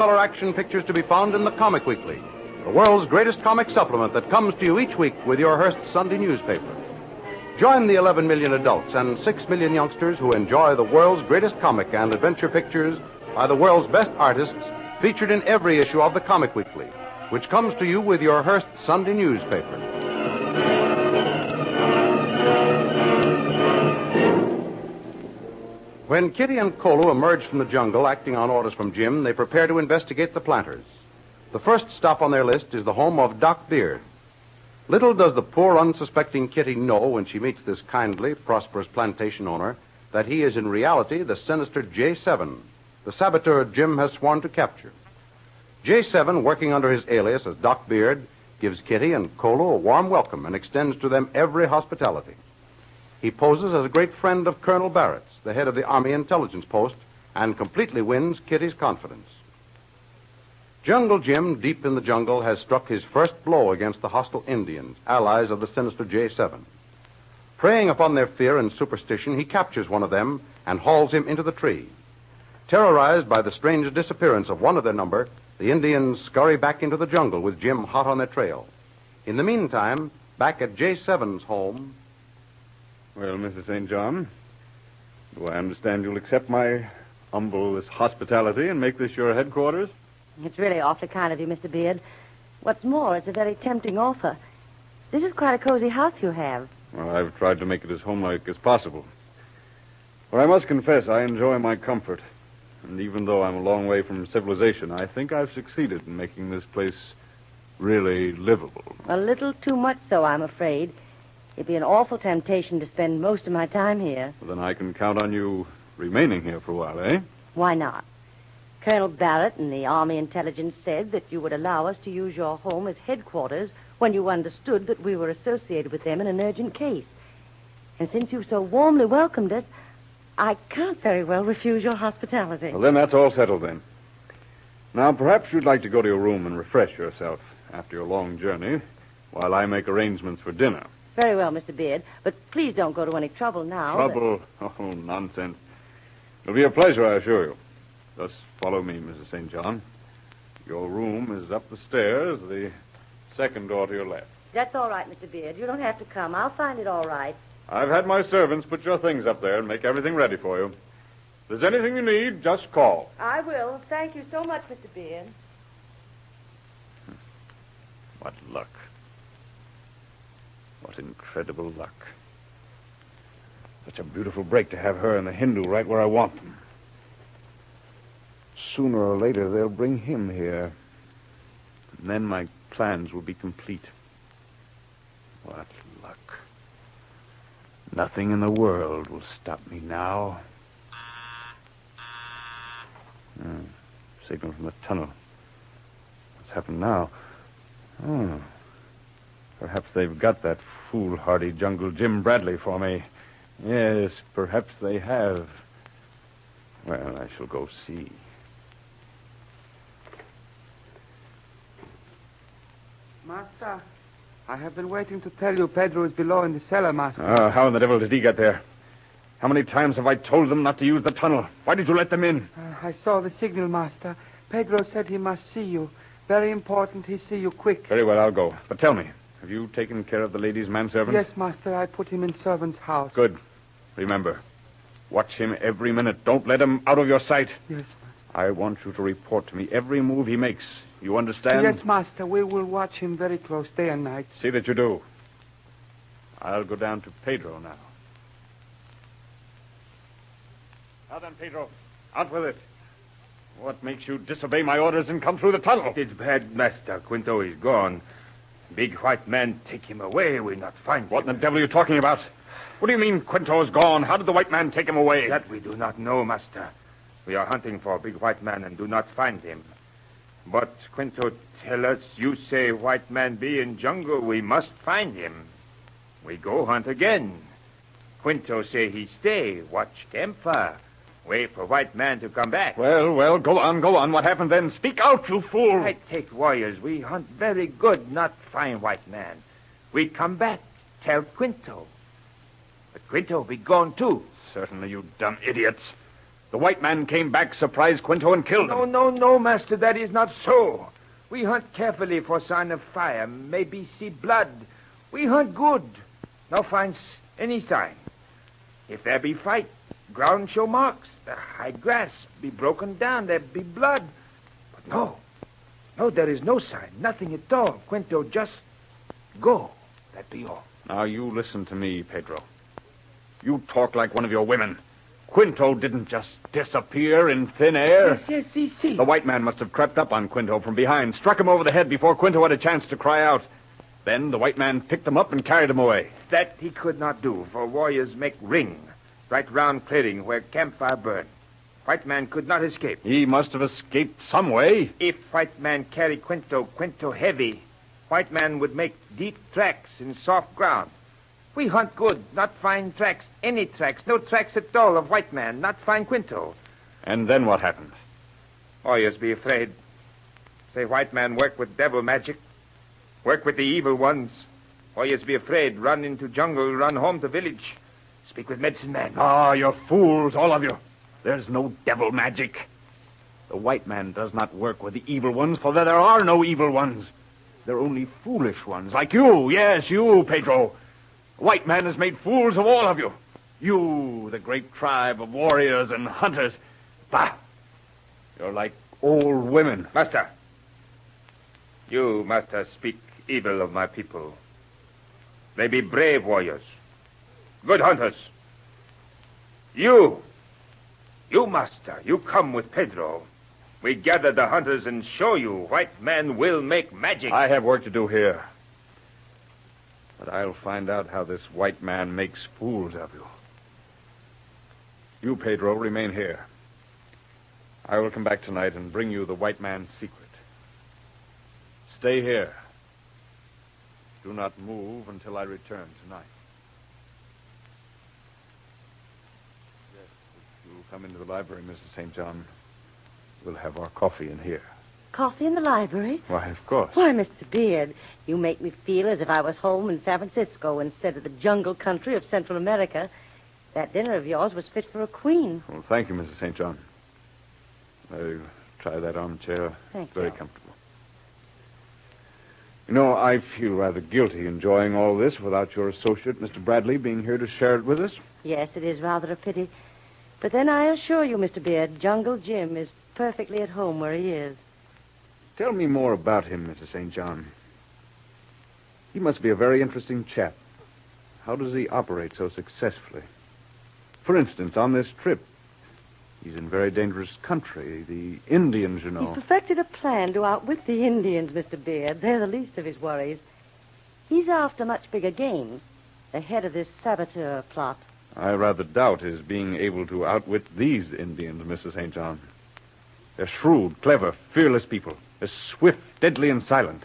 color action pictures to be found in the Comic Weekly, the world's greatest comic supplement that comes to you each week with your Hearst Sunday newspaper. Join the 11 million adults and 6 million youngsters who enjoy the world's greatest comic and adventure pictures by the world's best artists, featured in every issue of the Comic Weekly, which comes to you with your Hearst Sunday newspaper. When Kitty and Kolu emerge from the jungle, acting on orders from Jim, they prepare to investigate the planters. The first stop on their list is the home of Doc Beard. Little does the poor, unsuspecting Kitty know when she meets this kindly, prosperous plantation owner that he is in reality the sinister J7, the saboteur Jim has sworn to capture. J7, working under his alias as Doc Beard, gives Kitty and Kolu a warm welcome and extends to them every hospitality. He poses as a great friend of Colonel Barrett's, the head of the Army Intelligence Post, and completely wins Kitty's confidence. Jungle Jim, deep in the jungle, has struck his first blow against the hostile Indians, allies of the sinister J7. Preying upon their fear and superstition, he captures one of them and hauls him into the tree. Terrorized by the strange disappearance of one of their number, the Indians scurry back into the jungle with Jim hot on their trail. In the meantime, back at J7's home... Well, Mrs. St. John, do I understand you'll accept my humble hospitality and make this your headquarters? It's really awfully kind of you, Mr. Beard. What's more, it's a very tempting offer. This is quite a cozy house you have. Well, I've tried to make it as homelike as possible. But I must confess, I enjoy my comfort. And even though I'm a long way from civilization, I think I've succeeded in making this place really livable. A little too much so, I'm afraid. It'd be an awful temptation to spend most of my time here. Well, then I can count on you remaining here for a while, eh? Why not? Colonel Barrett and the Army Intelligence said that you would allow us to use your home as headquarters when you understood that we were associated with them in an urgent case. And since you've so warmly welcomed us, I can't very well refuse your hospitality. Well, then that's all settled then. Now, perhaps you'd like to go to your room and refresh yourself after your long journey while I make arrangements for dinner. Very well, Mr. Beard, but please don't go to any trouble now. Trouble? Oh, nonsense. It'll be a pleasure, I assure you. Just follow me, Mrs. St. John. Your room is up the stairs, the second door to your left. That's all right, Mr. Beard. You don't have to come. I'll find it all right. I've had my servants put your things up there and make everything ready for you. If there's anything you need, just call. I will. Thank you so much, Mr. Beard. What luck. What incredible luck. Such a beautiful break to have her and the Hindu right where I want them. Sooner or later, they'll bring him here. And then my plans will be complete. What luck. Nothing in the world will stop me now. Signal from the tunnel. What's happened now? Oh. Perhaps they've got that foolhardy Jungle Jim Bradley for me. Yes, perhaps they have. Well, I shall go see. Master, I have been waiting to tell you Pedro is below in the cellar, Master. How in the devil did he get there? How many times have I told them not to use the tunnel? Why did you let them in? I saw the signal, Master. Pedro said he must see you. Very important he see you quick. Very well, I'll go. But tell me, have you taken care of the lady's manservant? Yes, Master, I put him in servant's house. Good. Remember, watch him every minute. Don't let him out of your sight. Yes, Master. I want you to report to me every move he makes. You understand? Yes, Master. We will watch him very close day and night. See that you do. I'll go down to Pedro now. Now then, Pedro, out with it. What makes you disobey my orders and come through the tunnel? It's bad, Master. Quinto is gone. Big white man take him away. We not find What him. in the devil are you talking about? What do you mean Quinto is gone? How did the white man take him away? That we do not know, Master. We are hunting for a big white man and do not find him. But Quinto tell us, you say white man be in jungle, we must find him. We go hunt again. Quinto say he stay, watch campfire, wait for white man to come back. Well, go on. What happened then? Speak out, you fool. I take warriors. We hunt very good, not find white man. We come back, tell Quinto. But Quinto be gone too. Certainly, you dumb idiots. The white man came back, surprised Quinto, and killed him. No, master, that is not so. We hunt carefully for sign of fire, maybe see blood. We hunt good. No finds any sign. If there be fight, ground show marks. The high grass be broken down, there be blood. But no, there is no sign, nothing at all. Quinto just go. That be all. Now, you listen to me, Pedro. You talk like one of your women. Quinto didn't just disappear in thin air. Yes, see. The white man must have crept up on Quinto from behind, struck him over the head before Quinto had a chance to cry out. Then the white man picked him up and carried him away. That he could not do, for warriors make ring right round clearing where campfire burn. White man could not escape. He must have escaped some way. If white man carry Quinto heavy, white man would make deep tracks in soft ground. We hunt good, not find tracks, any tracks, no tracks at all of white man, not find Quinto. And then what happened? Warriors be afraid. Say white man work with devil magic, work with the evil ones. Warriors be afraid, run into jungle, run home to village, speak with medicine man. Ah, you're fools, all of you. There's no devil magic. The white man does not work with the evil ones, for there are no evil ones. They're only foolish ones, like you. Yes, you, Pedro. The white man has made fools of all of you. You, the great tribe of warriors and hunters. Bah! You're like old women. Master, you, master, speak evil of my people. They be brave warriors, good hunters. You, master, you come with Pedro. We gather the hunters and show you white man will make magic. I have work to do here. But I'll find out how this white man makes fools of you. You, Pedro, remain here. I will come back tonight and bring you the white man's secret. Stay here. Do not move until I return tonight. Yes, if you'll come into the library, Mrs. St. John, we'll have our coffee in here. Coffee in the library? Why, of course. Why, Mr. Beard, you make me feel as if I was home in San Francisco instead of the jungle country of Central America. That dinner of yours was fit for a queen. Well, thank you, Mrs. St. John. I'll try that armchair. Thank Very you. comfortable. You know, I feel rather guilty enjoying all this without your associate, Mr. Bradley, being here to share it with us. Yes, it is rather a pity. But then I assure you, Mr. Beard, Jungle Jim is perfectly at home where he is. Tell me more about him, Mrs. St. John. He must be a very interesting chap. How does he operate so successfully? For instance, on this trip, he's in very dangerous country. The Indians, you know. He's perfected a plan to outwit the Indians, Mr. Beard. They're the least of his worries. He's after much bigger game, the head of this saboteur plot. I rather doubt his being able to outwit these Indians, Mrs. St. John. They're shrewd, clever, fearless people. They're swift, deadly, and silent.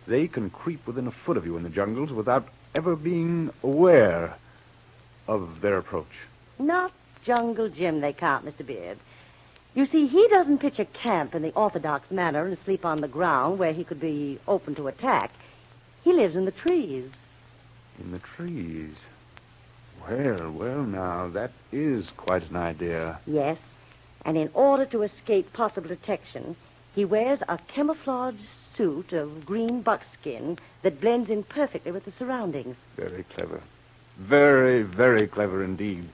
They can creep within a foot of you in the jungles without ever being aware of their approach. Not Jungle Jim, they can't, Mr. Beard. You see, he doesn't pitch a camp in the orthodox manner and sleep on the ground where he could be open to attack. He lives in the trees. In the trees? Well, now, that is quite an idea. Yes, and in order to escape possible detection, he wears a camouflage suit of green buckskin that blends in perfectly with the surroundings. Very clever. Very, very clever indeed.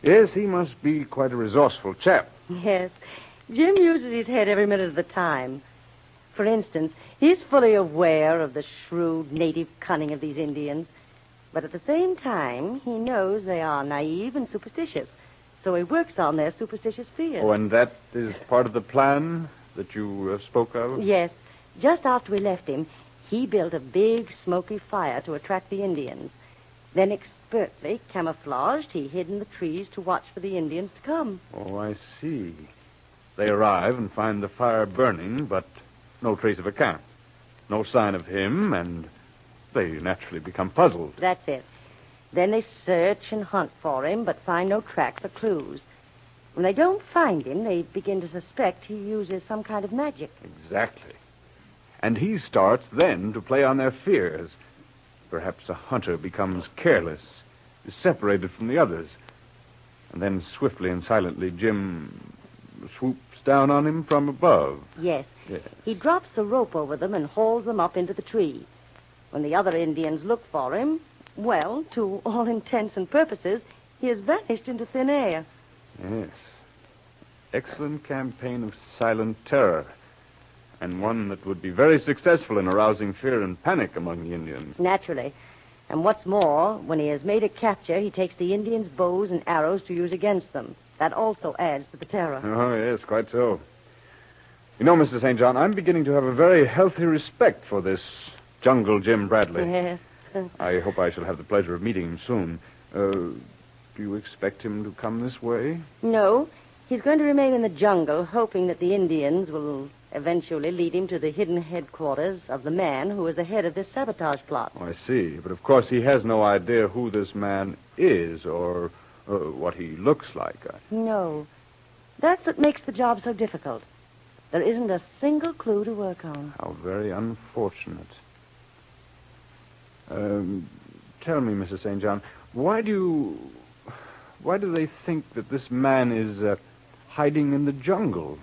Yes, he must be quite a resourceful chap. Yes, Jim uses his head every minute of the time. For instance, he's fully aware of the shrewd native cunning of these Indians, but at the same time, he knows they are naive and superstitious, so he works on their superstitious fears. Oh, and that is part of the plan that you spoke of? Yes. Just after we left him, he built a big, smoky fire to attract the Indians. Then, expertly camouflaged, he hid in the trees to watch for the Indians to come. Oh, I see. They arrive and find the fire burning, but no trace of a camp. No sign of him, and they naturally become puzzled. That's it. Then they search and hunt for him, but find no tracks or clues. When they don't find him, they begin to suspect he uses some kind of magic. Exactly. And he starts then to play on their fears. Perhaps a hunter becomes careless, is separated from the others. And then swiftly and silently, Jim swoops down on him from above. Yes. Yes. He drops a rope over them and hauls them up into the tree. When the other Indians look for him, well, to all intents and purposes, he has vanished into thin air. Yes. Excellent campaign of silent terror. And one that would be very successful in arousing fear and panic among the Indians. Naturally. And what's more, when he has made a capture, he takes the Indians' bows and arrows to use against them. That also adds to the terror. Oh, yes, quite so. You know, Mr. St. John, I'm beginning to have a very healthy respect for this Jungle Jim Bradley. Yes. I hope I shall have the pleasure of meeting him soon. Do you expect him to come this way? No. He's going to remain in the jungle, hoping that the Indians will eventually lead him to the hidden headquarters of the man who is the head of this sabotage plot. Oh, I see. But, of course, he has no idea who this man is or what he looks like. No. That's what makes the job so difficult. There isn't a single clue to work on. How very unfortunate. Tell me, Mrs. St. John, why do they think that this man is hiding in the jungle?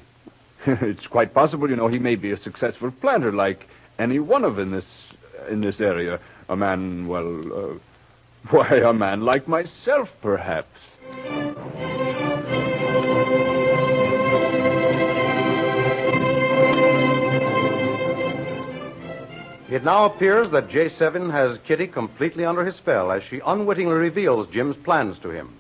It's quite possible, you know, he may be a successful planter like any one of in this area. A man, well, a man like myself, perhaps. It now appears that J7 has Kitty completely under his spell as she unwittingly reveals Jim's plans to him.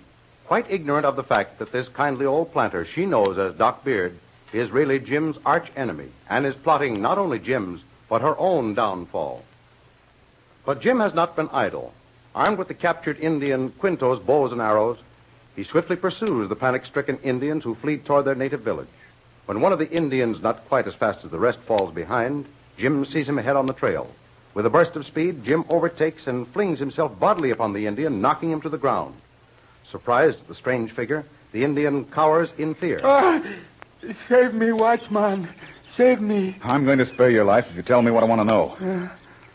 Quite ignorant of the fact that this kindly old planter she knows as Doc Beard is really Jim's arch-enemy and is plotting not only Jim's, but her own downfall. But Jim has not been idle. Armed with the captured Indian Quinto's bows and arrows, he swiftly pursues the panic-stricken Indians who flee toward their native village. When one of the Indians, not quite as fast as the rest, falls behind, Jim sees him ahead on the trail. With a burst of speed, Jim overtakes and flings himself bodily upon the Indian, knocking him to the ground. Surprised at the strange figure, the Indian cowers in fear. Save me, watchman. Save me. I'm going to spare your life if you tell me what I want to know.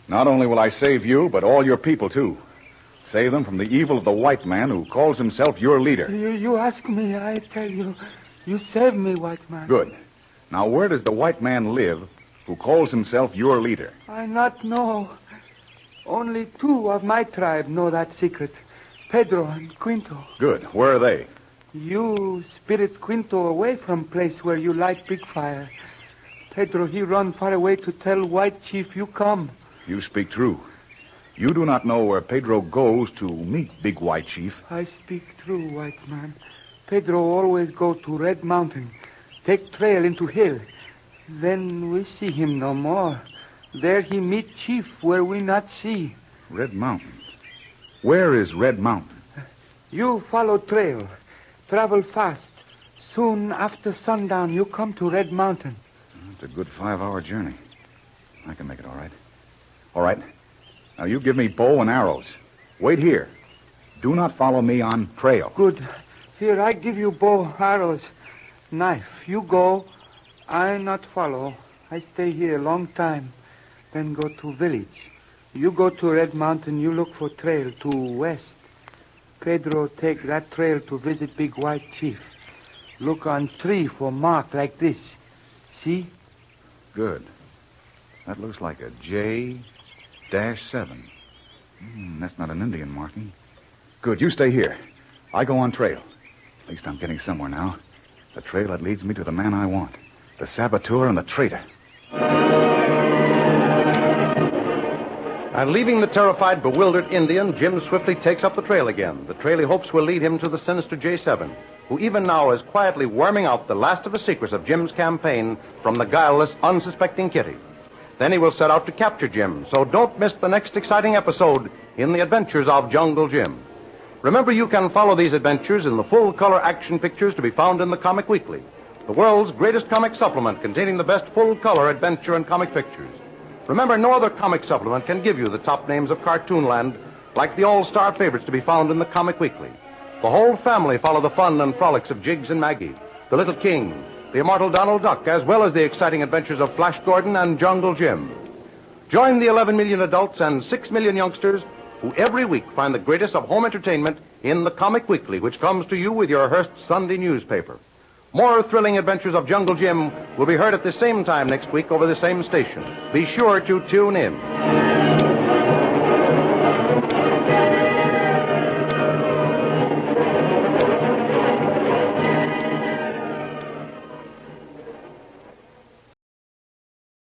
Not only will I save you, but all your people, too. Save them from the evil of the white man who calls himself your leader. You ask me, I tell you. You save me, watchman. Good. Now, where does the white man live who calls himself your leader? I not know. Only two of my tribe know that secret. Pedro and Quinto. Good. Where are they? You spirit Quinto away from place where you light big fire. Pedro, he run far away to tell white chief you come. You speak true. You do not know where Pedro goes to meet big white chief. I speak true, white man. Pedro always go to Red Mountain. Take trail into hill. Then we see him no more. There he meet chief where we not see. Red Mountain. Where is Red Mountain? You follow trail. Travel fast. Soon after sundown, you come to Red Mountain. It's a good 5-hour journey. I can make it all right. All right. Now, you give me bow and arrows. Wait here. Do not follow me on trail. Good. Here, I give you bow, arrows, knife. You go. I not follow. I stay here a long time. Then go to village. You go to Red Mountain. You look for trail to west. Pedro take that trail to visit big white chief. Look on tree for mark like this. See? Good. That looks like a J-7. That's not an Indian marking. Good, you stay here. I go on trail. At least I'm getting somewhere now. The trail that leads me to the man I want. The saboteur and the traitor. And leaving the terrified, bewildered Indian, Jim swiftly takes up the trail again. The trail he hopes will lead him to the sinister J7, who even now is quietly worming out the last of the secrets of Jim's campaign from the guileless, unsuspecting Kitty. Then he will set out to capture Jim, so don't miss the next exciting episode in the adventures of Jungle Jim. Remember, you can follow these adventures in the full-color action pictures to be found in the Comic Weekly, the world's greatest comic supplement containing the best full-color adventure and comic pictures. Remember, no other comic supplement can give you the top names of Cartoonland like the all-star favorites to be found in the Comic Weekly. The whole family follow the fun and frolics of Jiggs and Maggie, the Little King, the immortal Donald Duck, as well as the exciting adventures of Flash Gordon and Jungle Jim. Join the 11 million adults and 6 million youngsters who every week find the greatest of home entertainment in the Comic Weekly, which comes to you with your Hearst Sunday newspaper. More thrilling adventures of Jungle Jim will be heard at the same time next week over the same station. Be sure to tune in.